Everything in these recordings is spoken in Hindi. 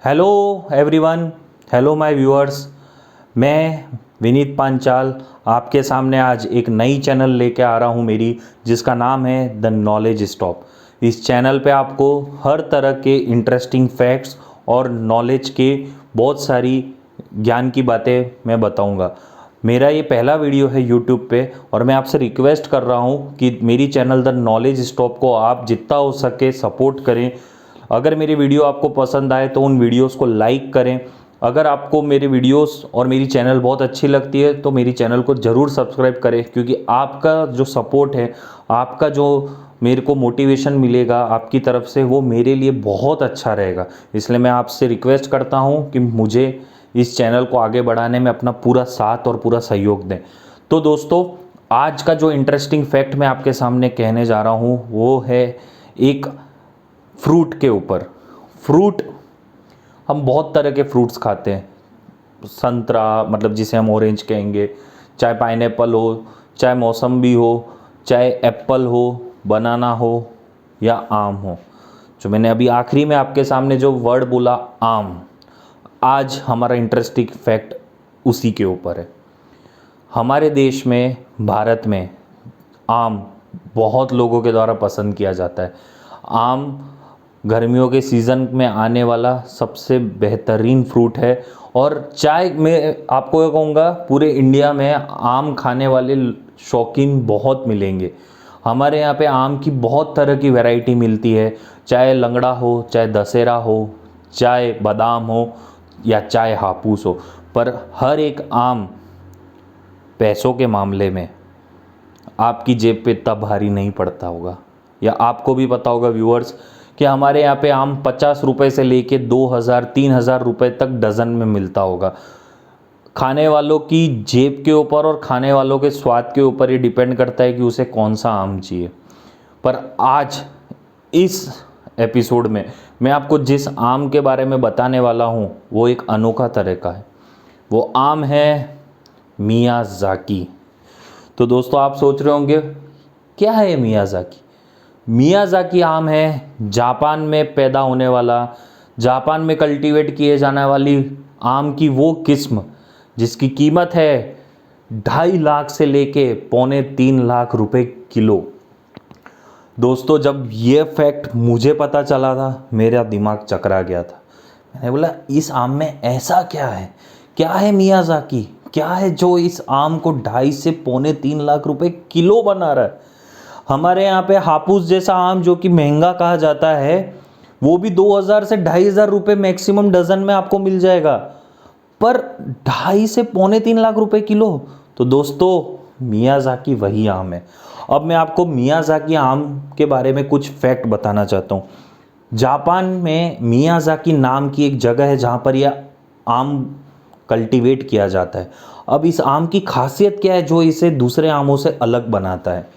Hello everyone, hello my viewers. मैं विनीत पांचाल आपके सामने आज एक नई चैनल लेके आ रहा हूँ मेरी, जिसका नाम है द नॉलेज स्टॉप। इस चैनल पे आपको हर तरह के इंटरेस्टिंग फैक्ट्स और नॉलेज के बहुत सारी ज्ञान की बातें मैं बताऊँगा। मेरा ये पहला वीडियो है यूट्यूब पे और मैं आपसे रिक्वेस्ट कर रहा हूँ कि मेरी चैनल द नॉलेज स्टॉप को आप जितना हो सके सपोर्ट करें। अगर मेरी वीडियो आपको पसंद आए तो उन वीडियोस को लाइक करें। अगर आपको मेरे वीडियोस और मेरी चैनल बहुत अच्छी लगती है तो मेरी चैनल को ज़रूर सब्सक्राइब करें, क्योंकि आपका जो सपोर्ट है, आपका जो मेरे को मोटिवेशन मिलेगा आपकी तरफ से, वो मेरे लिए बहुत अच्छा रहेगा। इसलिए मैं आपसे रिक्वेस्ट करता हूँ कि मुझे इस चैनल को आगे बढ़ाने में अपना पूरा साथ और पूरा सहयोग दें। तो दोस्तों, आज का जो इंटरेस्टिंग फैक्ट मैं आपके सामने कहने जा रहा हूँ वो है एक फ्रूट के ऊपर। फ्रूट, हम बहुत तरह के फ्रूट्स खाते हैं। संतरा, मतलब जिसे हम ऑरेंज कहेंगे, चाहे पाइनएप्पल हो, चाहे मौसम्बी हो, चाहे एप्पल हो, बनाना हो या आम हो। जो मैंने अभी आखिरी में आपके सामने जो वर्ड बोला, आम, आज हमारा इंटरेस्टिंग फैक्ट उसी के ऊपर है। हमारे देश में, भारत में, आम बहुत लोगों के द्वारा पसंद किया जाता है। आम गर्मियों के सीज़न में आने वाला सबसे बेहतरीन फ्रूट है। और चाय, मैं आपको ये कहूँगा, पूरे इंडिया में आम खाने वाले शौकीन बहुत मिलेंगे। हमारे यहाँ पे आम की बहुत तरह की वैरायटी मिलती है, चाहे लंगड़ा हो, चाहे दशहरा हो, चाहे बादाम हो या चाहे हापूस हो। पर हर एक आम पैसों के मामले में आपकी जेब पे इतना भारी नहीं पड़ता होगा। या आपको भी पता होगा व्यूअर्स कि हमारे यहाँ पे आम 50 रुपये से लेके 2000 3000 रुपये तक डज़न में मिलता होगा। खाने वालों की जेब के ऊपर और खाने वालों के स्वाद के ऊपर ये डिपेंड करता है कि उसे कौन सा आम चाहिए। पर आज इस एपिसोड में मैं आपको जिस आम के बारे में बताने वाला हूँ वो एक अनोखा तरह का है। वो आम है मियाज़ाकी। तो दोस्तों, आप सोच रहे होंगे क्या है ये मियाज़ाकी? मियाज़ाकी आम है जापान में पैदा होने वाला, जापान में कल्टीवेट किए जाने वाली आम की वो किस्म जिसकी कीमत है 2.5 लाख से लेके 2.25 लाख रुपए किलो। दोस्तों, जब ये फैक्ट मुझे पता चला था मेरा दिमाग चकरा गया था। मैंने बोला, इस आम में ऐसा क्या है? क्या है मियाज़ाकी? क्या है जो इस आम को 2.5 से 2.25 लाख रुपए किलो बना रहा है? हमारे यहाँ पे हापूस जैसा आम जो कि महंगा कहा जाता है, वो भी 2000 से 2500 रुपये मैक्सिमम डजन में आपको मिल जाएगा, पर 2.5 से 2.25 लाख रुपए किलो। तो दोस्तों, मियाज़ाकी वही आम है। अब मैं आपको मियाज़ाकी आम के बारे में कुछ फैक्ट बताना चाहता हूँ। जापान में मियाज़ाकी नाम की एक जगह है जहाँ पर यह आम कल्टीवेट किया जाता है। अब इस आम की खासियत क्या है जो इसे दूसरे आमों से अलग बनाता है?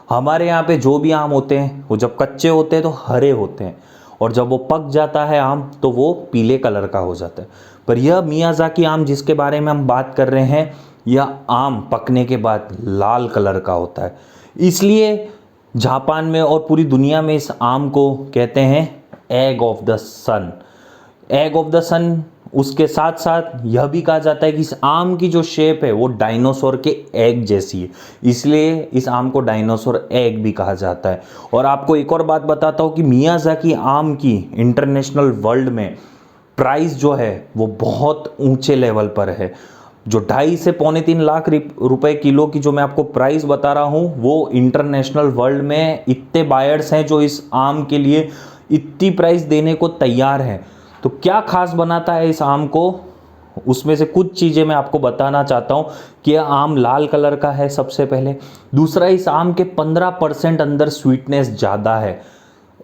हमारे यहाँ पे जो भी आम होते हैं वो जब कच्चे होते हैं तो हरे होते हैं, और जब वो पक जाता है आम तो वो पीले कलर का हो जाता है। पर यह मियाज़ाकी आम जिसके बारे में हम बात कर रहे हैं, यह आम पकने के बाद लाल कलर का होता है। इसलिए जापान में और पूरी दुनिया में इस आम को कहते हैं egg of the sun. Egg of the sun, उसके साथ साथ यह भी कहा जाता है कि इस आम की जो शेप है वो डायनासोर के एग जैसी है, इसलिए इस आम को डायनासोर एग भी कहा जाता है। और आपको एक और बात बताता हूँ कि मियाज़ाकी आम की इंटरनेशनल वर्ल्ड में प्राइस जो है वो बहुत ऊंचे लेवल पर है। जो 2.5 से 2.25 लाख रुपए किलो की जो मैं आपको प्राइस बता रहा हूँ, वो इंटरनेशनल वर्ल्ड में इतने बायर्स हैं जो इस आम के लिए इतनी प्राइस देने को तैयार हैं। तो क्या खास बनाता है इस आम को, उसमें से कुछ चीज़ें मैं आपको बताना चाहता हूँ। कि यह आम लाल कलर का है सबसे पहले। दूसरा, इस आम के 15% अंदर स्वीटनेस ज़्यादा है।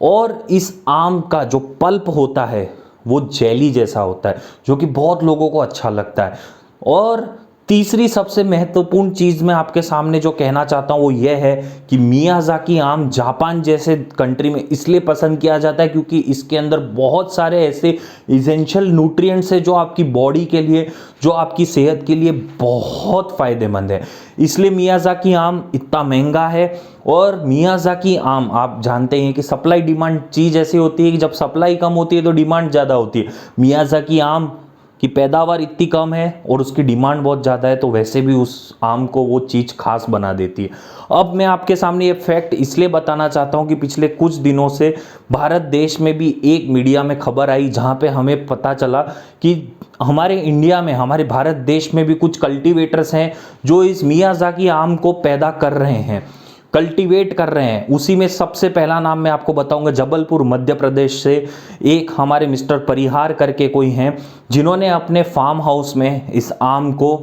और इस आम का जो पल्प होता है वो जेली जैसा होता है, जो कि बहुत लोगों को अच्छा लगता है। और तीसरी सबसे महत्वपूर्ण चीज़ मैं आपके सामने जो कहना चाहता हूँ वो ये है कि मियाज़ाकी आम जापान जैसे कंट्री में इसलिए पसंद किया जाता है क्योंकि इसके अंदर बहुत सारे ऐसे इसेंशियल न्यूट्रिएंट्स है जो आपकी बॉडी के लिए, जो आपकी सेहत के लिए बहुत फ़ायदेमंद है। इसलिए मियाज़ाकी आम इतना महंगा है और मियाज़ाकी आम, आप जानते हैं कि सप्लाई डिमांड चीज़ ऐसी होती है कि जब सप्लाई कम होती है तो डिमांड ज़्यादा होती है। मियाज़ाकी आम की पैदावार इतनी कम है और उसकी डिमांड बहुत ज़्यादा है, तो वैसे भी उस आम को वो चीज़ खास बना देती है। अब मैं आपके सामने ये फैक्ट इसलिए बताना चाहता हूँ कि पिछले कुछ दिनों से भारत देश में भी एक मीडिया में खबर आई जहाँ पे हमें पता चला कि हमारे इंडिया में, हमारे भारत देश में भी कुछ कल्टीवेटर्स हैं जो इस मियाज़ाकी आम को पैदा कर रहे हैं, कल्टीवेट कर रहे हैं। उसी में सबसे पहला नाम मैं आपको बताऊंगा, जबलपुर मध्य प्रदेश से एक हमारे मिस्टर परिहार करके कोई हैं जिन्होंने अपने फार्म हाउस में इस आम को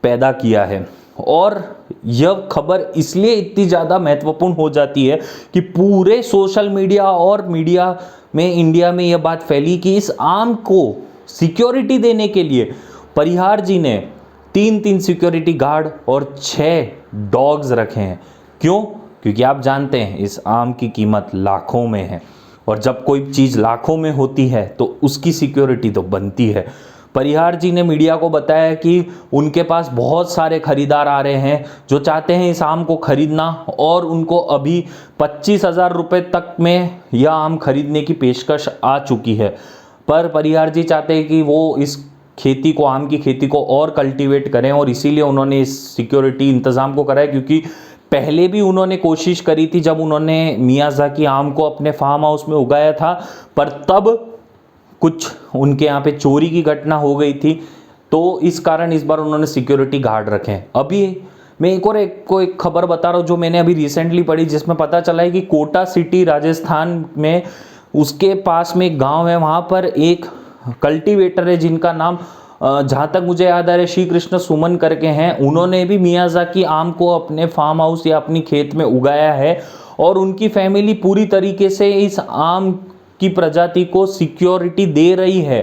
पैदा किया है। और यह खबर इसलिए इतनी ज़्यादा महत्वपूर्ण हो जाती है कि पूरे सोशल मीडिया और मीडिया में इंडिया में यह बात फैली कि इस आम को सिक्योरिटी देने के लिए परिहार जी ने 3 सिक्योरिटी गार्ड और 6 डॉग्स रखे हैं। क्यों? क्योंकि आप जानते हैं इस आम की कीमत लाखों में है और जब कोई चीज़ लाखों में होती है तो उसकी सिक्योरिटी तो बनती है। परिहार जी ने मीडिया को बताया कि उनके पास बहुत सारे खरीदार आ रहे हैं जो चाहते हैं इस आम को खरीदना और उनको अभी 25,000 रुपये तक में यह आम खरीदने की पेशकश आ चुकी है। पर परिहार जी चाहते हैं कि वो इस खेती को, आम की खेती को और कल्टीवेट करें और इसीलिए उन्होंने इस सिक्योरिटी इंतज़ाम को कराया। क्योंकि पहले भी उन्होंने कोशिश करी थी जब उन्होंने मियाज़ाकी आम को अपने फार्म हाउस में उगाया था, पर तब कुछ उनके यहाँ पे चोरी की घटना हो गई थी, तो इस कारण इस बार उन्होंने सिक्योरिटी गार्ड रखे हैं। अभी मैं एक खबर बता रहा हूँ जो मैंने अभी रिसेंटली पढ़ी, जिसमें पता चला है कि कोटा सिटी राजस्थान में उसके पास में एक गाँव है, वहाँ पर एक कल्टीवेटर है जिनका नाम जहाँ तक मुझे याद आ रहा है श्री कृष्ण सुमन करके हैं। उन्होंने भी मियाज़ाकी आम को अपने फार्म हाउस या अपनी खेत में उगाया है और उनकी फैमिली पूरी तरीके से इस आम की प्रजाति को सिक्योरिटी दे रही है।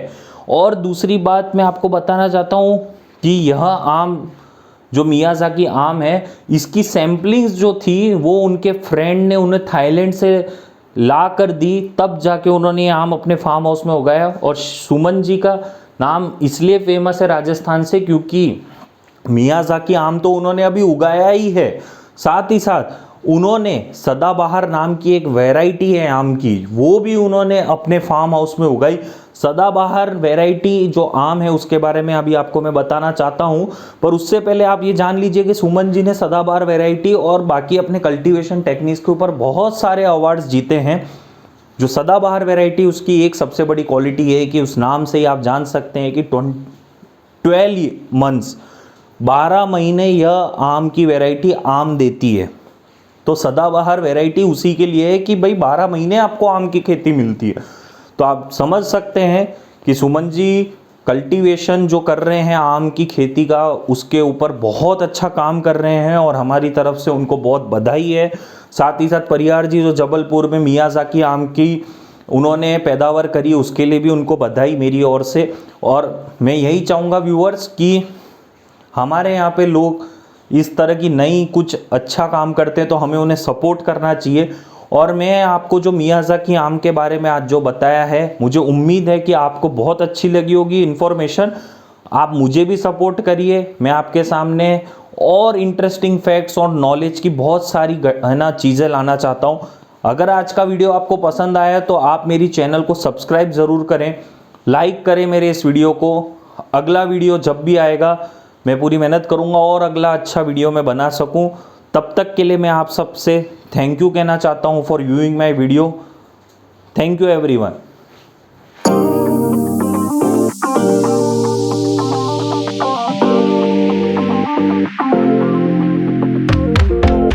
और दूसरी बात मैं आपको बताना चाहता हूँ कि यह आम जो मियाज़ाकी आम है, इसकी सैम्पलिंग्स जो थी वो उनके फ्रेंड ने उन्हें थाईलैंड से ला कर दी, तब जाके उन्होंने ये आम अपने फार्म हाउस में उगाया। और सुमन जी का नाम इसलिए फेमस है राजस्थान से क्योंकि मियाज़ाकी आम तो उन्होंने अभी उगाया ही है, साथ ही साथ उन्होंने सदाबहार नाम की एक वैरायटी है आम की, वो भी उन्होंने अपने फार्म हाउस में उगाई। सदाबहार वैरायटी जो आम है उसके बारे में अभी आपको मैं बताना चाहता हूँ, पर उससे पहले आप ये जान लीजिए कि सुमन जी ने सदाबहार वैरायटी और बाकी अपने कल्टीवेशन टेक्निक्स के ऊपर बहुत सारे अवार्ड्स जीते हैं। जो सदाबहार वैरायटी, उसकी एक सबसे बड़ी क्वालिटी है कि उस नाम से ही आप जान सकते हैं कि 12 मंथ्स 12 महीने यह आम की वैरायटी आम देती है। तो सदाबहार वैरायटी उसी के लिए है कि भाई 12 महीने आपको आम की खेती मिलती है। तो आप समझ सकते हैं कि सुमन जी कल्टीवेशन जो कर रहे हैं आम की खेती का, उसके ऊपर बहुत अच्छा काम कर रहे हैं और हमारी तरफ से उनको बहुत बधाई है। साथ ही साथ परिहार जी जो जबलपुर में मियाज़ाकी आम की उन्होंने पैदावार करी, उसके लिए भी उनको बधाई मेरी ओर से। और मैं यही चाहूँगा व्यूअर्स कि हमारे यहाँ पे लोग इस तरह की नई कुछ अच्छा काम करते हैं तो हमें उन्हें सपोर्ट करना चाहिए। और मैं आपको जो मियाज़ाकी आम के बारे में आज जो बताया है, मुझे उम्मीद है कि आपको बहुत अच्छी लगी होगी इन्फॉर्मेशन। आप मुझे भी सपोर्ट करिए, मैं आपके सामने और इंटरेस्टिंग फैक्ट्स और नॉलेज की बहुत सारी चीज़ें लाना चाहता हूँ। अगर आज का वीडियो आपको पसंद आया तो आप मेरी चैनल को सब्सक्राइब ज़रूर करें, लाइक करें मेरे इस वीडियो को। अगला वीडियो जब भी आएगा मैं पूरी मेहनत करूँगा और अगला अच्छा वीडियो मैं बना सकूँ। तब तक के लिए मैं आप सबसे थैंक यू कहना चाहता हूँ for viewing my video. Thank you everyone.